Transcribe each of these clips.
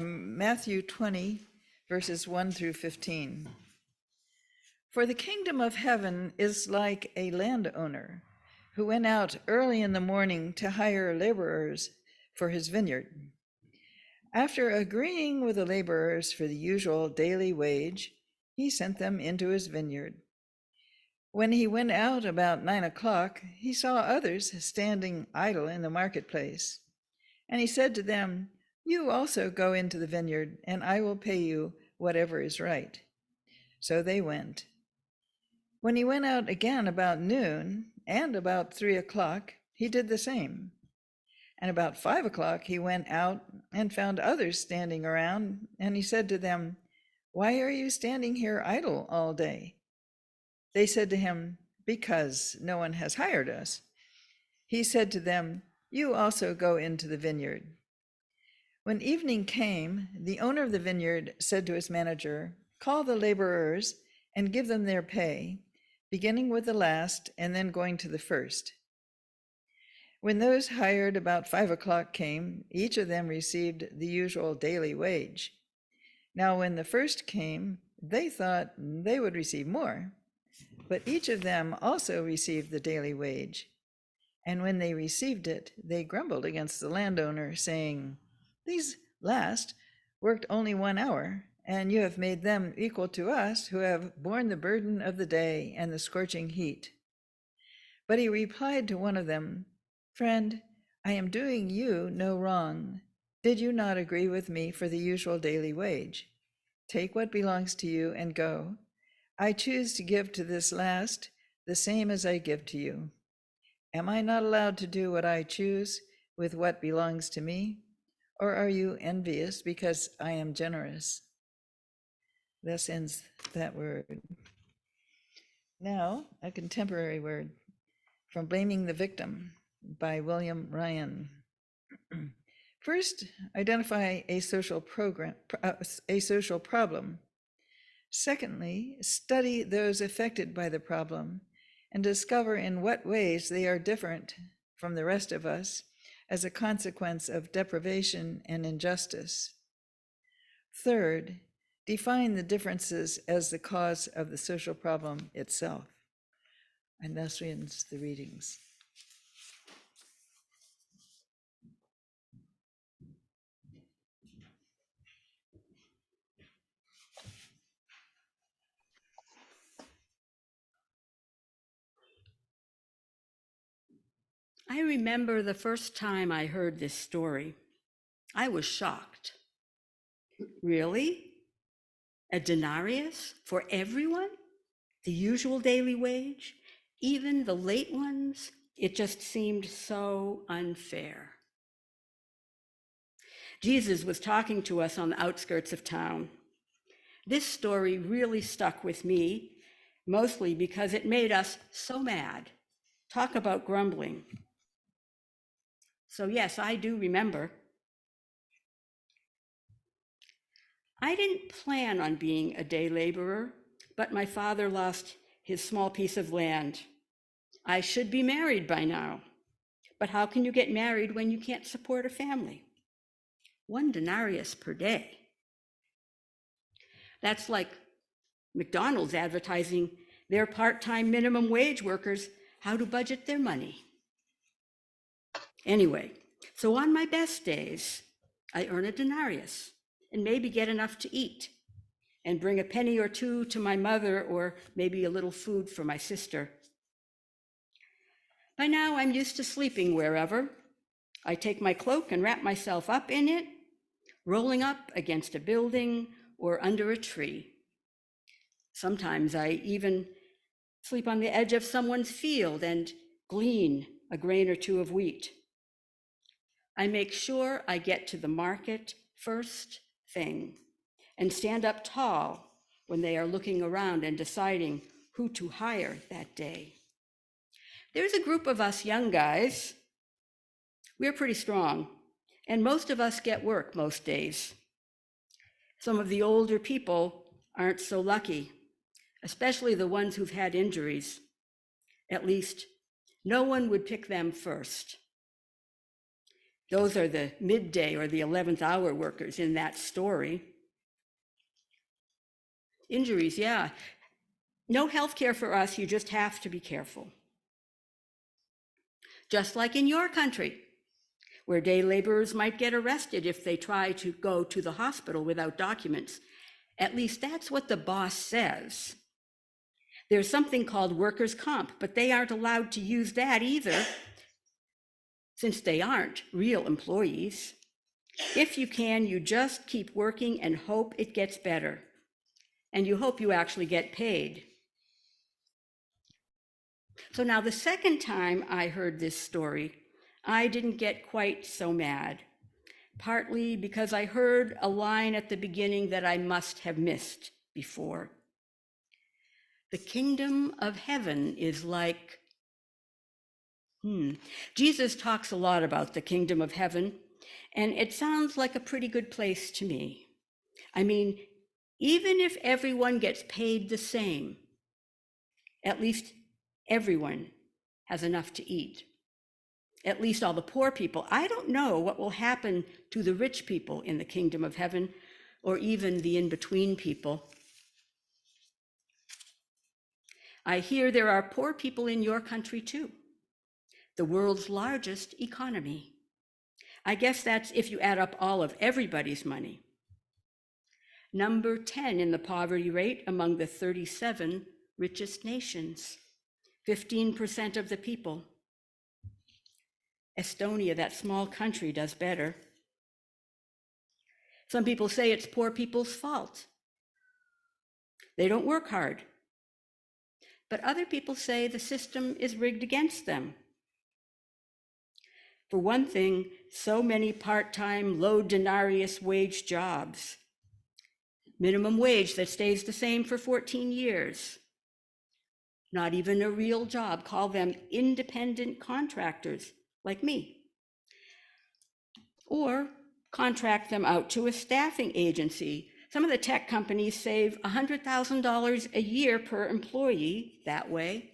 Matthew 20, verses 1 through 15. For the kingdom of heaven is like a landowner who went out early in the morning to hire laborers for his vineyard. After agreeing with the laborers for the usual daily wage, he sent them into his vineyard. When he went out about 9 o'clock, he saw others standing idle in the marketplace. And he said to them, "You also go into the vineyard, and I will pay you whatever is right." So they went. When he went out again about noon and about 3 o'clock, he did the same. And about 5 o'clock he went out and found others standing around, and he said to them, "Why are you standing here idle all day?" They said to him, "Because no one has hired us." He said to them, "You also go into the vineyard." When evening came, the owner of the vineyard said to his manager, "Call the laborers and give them their pay, beginning with the last and then going to the first." When those hired about 5 o'clock came, each of them received the usual daily wage. Now when the first came, they thought they would receive more, but each of them also received the daily wage. And when they received it, they grumbled against the landowner, saying, "These last worked only 1 hour, and you have made them equal to us who have borne the burden of the day and the scorching heat." But he replied to one of them, "Friend, I am doing you no wrong. Did you not agree with me for the usual daily wage? Take what belongs to you and go. I choose to give to this last the same as I give to you. Am I not allowed to do what I choose with what belongs to me? Or are you envious because I am generous?" Thus ends that word. Now, a contemporary word, From Blaming the Victim by William Ryan. First, identify a social problem. Secondly, study those affected by the problem and discover in what ways they are different from the rest of us as a consequence of deprivation and injustice. Third, define the differences as the cause of the social problem itself. And thus ends the readings. I remember the first time I heard this story. I was shocked. Really? A denarius for everyone? The usual daily wage? Even the late ones? It just seemed so unfair. Jesus was talking to us on the outskirts of town. This story really stuck with me, mostly because it made us so mad. Talk about grumbling. So yes, I do remember. I didn't plan on being a day laborer, but my father lost his small piece of land. I should be married by now. But how can you get married when you can't support a family? 1 denarius per day. That's like McDonald's advertising their part-time minimum wage workers how to budget their money. Anyway, so on my best days, I earn a denarius and maybe get enough to eat and bring a penny or two to my mother, or maybe a little food for my sister. By now, I'm used to sleeping wherever. I take my cloak and wrap myself up in it, rolling up against a building or under a tree. Sometimes I even sleep on the edge of someone's field and glean a grain or two of wheat. I make sure I get to the market first thing and stand up tall when they are looking around and deciding who to hire that day. There's a group of us young guys. We're pretty strong, and most of us get work most days. Some of the older people aren't so lucky, especially the ones who've had injuries. At least, no one would pick them first. Those are the midday or the 11th hour workers in that story. Injuries, yeah. No health care for us, you just have to be careful. Just like in your country, where day laborers might get arrested if they try to go to the hospital without documents. At least that's what the boss says. There's something called workers' comp, but they aren't allowed to use that either, since they aren't real employees. If you can, you just keep working and hope it gets better. And you hope you actually get paid. So now the second time I heard this story, I didn't get quite so mad, partly because I heard a line at the beginning that I must have missed before. The kingdom of heaven is like, Jesus talks a lot about the kingdom of heaven, and it sounds like a pretty good place to me. I mean, even if everyone gets paid the same, at least everyone has enough to eat. At least all the poor people. I don't know what will happen to the rich people in the kingdom of heaven, or even the in-between people. I hear there are poor people in your country too, the world's largest economy. I guess that's if you add up all of everybody's money. Number 10 in the poverty rate among the 37 richest nations, 15% of the people. Estonia, that small country, does better. Some people say it's poor people's fault. They don't work hard. But other people say the system is rigged against them. For one thing, so many part-time, low denarius wage jobs. Minimum wage that stays the same for 14 years. Not even a real job. Call them independent contractors, like me. Or contract them out to a staffing agency. Some of the tech companies save $100,000 a year per employee that way.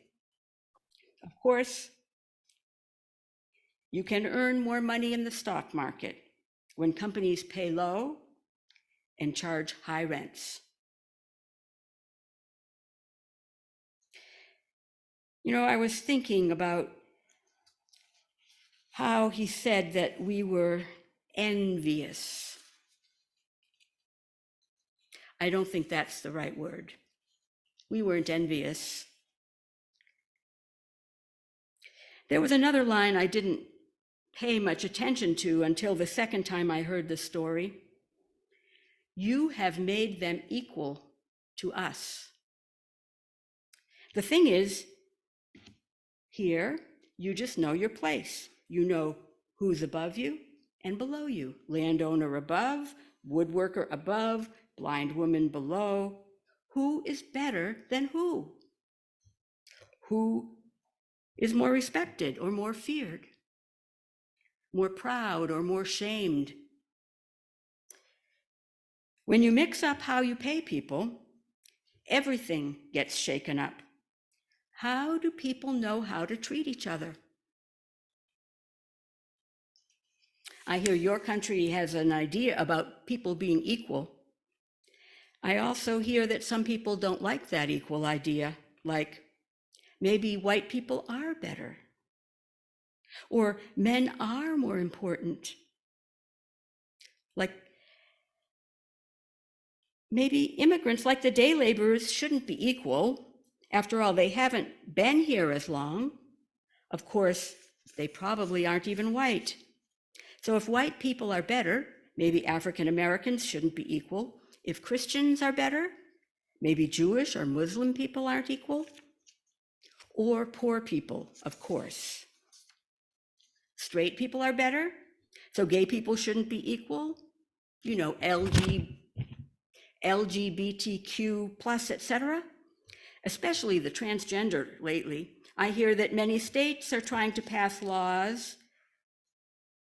Of course, you can earn more money in the stock market when companies pay low and charge high rents. You know, I was thinking about how he said that we were envious. I don't think that's the right word. We weren't envious. There was another line I didn't pay much attention to until the second time I heard the story. You have made them equal to us. The thing is, here, you just know your place. You know who's above you and below you. Landowner above, woodworker above, blind woman below. Who is better than who? Who is more respected or more feared? More proud or more shamed? When you mix up how you pay people, everything gets shaken up. How do people know how to treat each other? I hear your country has an idea about people being equal. I also hear that some people don't like that equal idea, like maybe white people are better, or men are more important. Like maybe immigrants, like the day laborers, shouldn't be equal. After all, they haven't been here as long. Of course, they probably aren't even white. So if white people are better, maybe African Americans shouldn't be equal. If Christians are better, maybe Jewish or Muslim people aren't equal. Or poor people, of course. Straight people are better, so gay people shouldn't be equal. You know, LGBTQ plus, etc. Especially the transgender lately. I hear that many states are trying to pass laws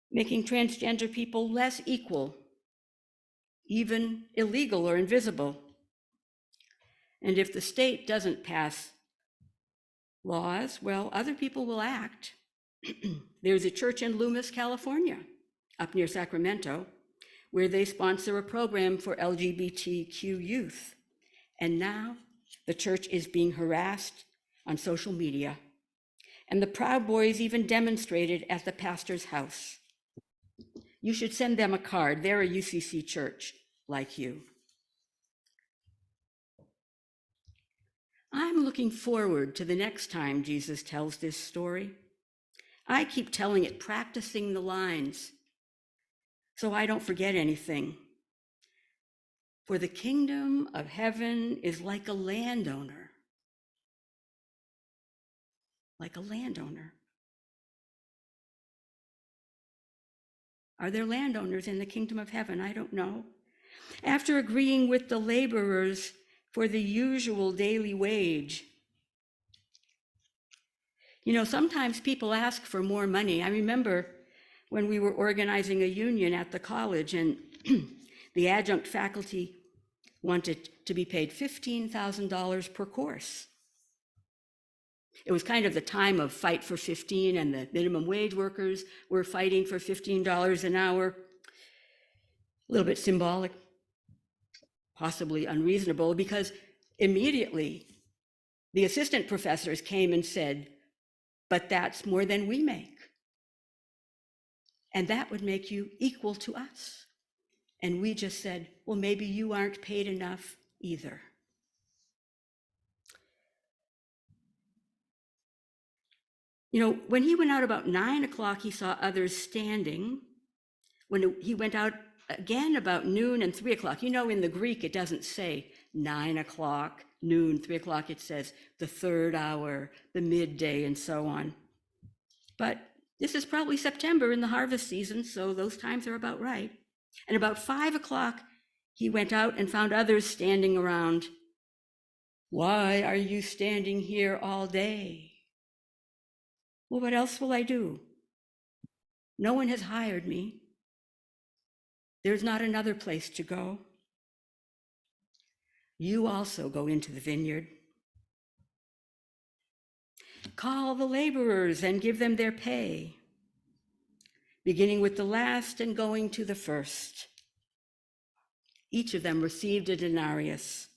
making transgender people less equal, even illegal or invisible. And if the state doesn't pass laws, well, other people will act. There's a church in Loomis, California, up near Sacramento, where they sponsor a program for LGBTQ youth. And now the church is being harassed on social media. And the Proud Boys even demonstrated at the pastor's house. You should send them a card. They're a UCC church like you. I'm looking forward to the next time Jesus tells this story. I keep telling it, practicing the lines, so I don't forget anything. For the kingdom of heaven is like a landowner. Like a landowner. Are there landowners in the kingdom of heaven? I don't know. After agreeing with the laborers for the usual daily wage. You know, sometimes people ask for more money. I remember when we were organizing a union at the college and the adjunct faculty wanted to be paid $15,000 per course. It was kind of the time of Fight for 15, and the minimum wage workers were fighting for $15 an hour. A little bit symbolic, possibly unreasonable, because immediately the assistant professors came and said, but that's more than we make. And that would make you equal to us. And we just said, well, maybe you aren't paid enough either. You know, when he went out about 9 o'clock, he saw others standing. When he went out again about noon and 3 o'clock, you know, in the Greek, it doesn't say 9 o'clock, noon, 3 o'clock. It says the third hour, the midday, and so on. But this is probably September in the harvest season, so those times are about right. And about 5 o'clock, he went out and found others standing around. Why are you standing here all day? Well, what else will I do? No one has hired me. There's not another place to go. You also go into the vineyard. Call the laborers and give them their pay, beginning with the last and going to the first. Each of them received a denarius.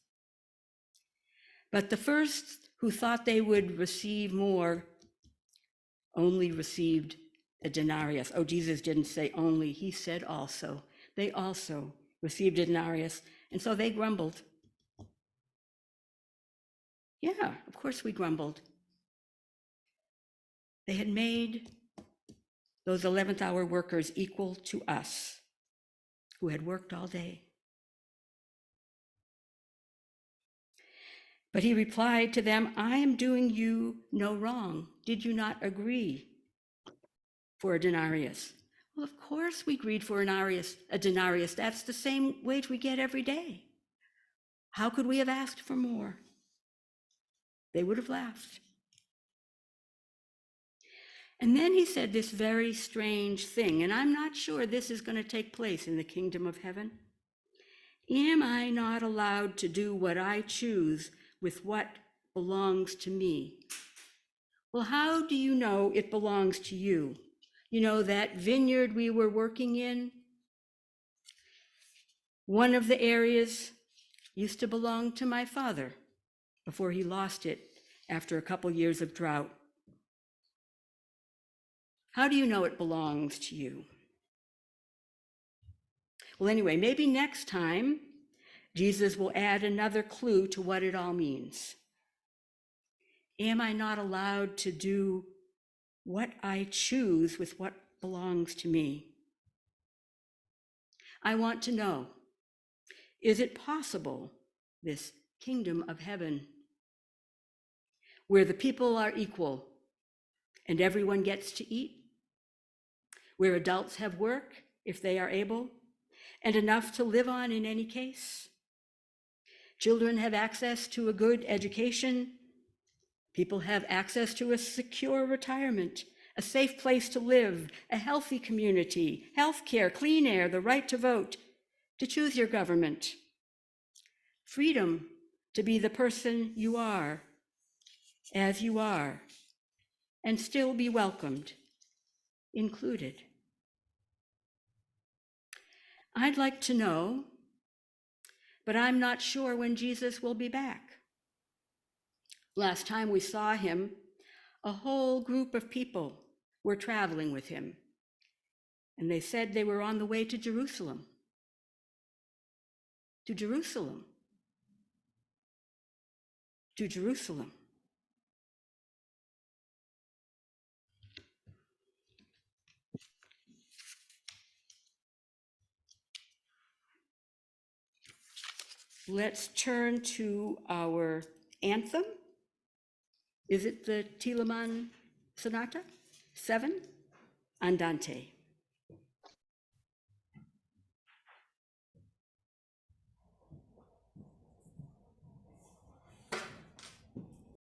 But the first, who thought they would receive more, only received a denarius. Oh, Jesus didn't say only, he said also. They also received a denarius, and so they grumbled. Yeah, of course we grumbled. They had made those 11th hour workers equal to us, who had worked all day. But he replied to them, I am doing you no wrong. Did you not agree for a denarius? Well, of course we agreed for a denarius. That's the same wage we get every day. How could we have asked for more? They would have laughed. And then he said this very strange thing, and I'm not sure this is going to take place in the kingdom of heaven. Am I not allowed to do what I choose with what belongs to me? Well, how do you know it belongs to you? You know, that vineyard we were working in, one of the areas used to belong to my father before he lost it after a couple years of drought. How do you know it belongs to you? Well, anyway, maybe next time Jesus will add another clue to what it all means. Am I not allowed to do what I choose with what belongs to me? I want to know, is it possible, this kingdom of heaven, where the people are equal and everyone gets to eat, where adults have work if they are able, and enough to live on in any case? Children have access to a good education. People have access to a secure retirement, a safe place to live, a healthy community, health care, clean air, the right to vote, to choose your government, freedom to be the person you are, as you are, and still be welcomed, included. I'd like to know, but I'm not sure when Jesus will be back. Last time we saw him, a whole group of people were traveling with him, and they said they were on the way to Jerusalem. To Jerusalem. To Jerusalem. Let's turn to our anthem. Is it the Telemann Sonata? 7, Andante.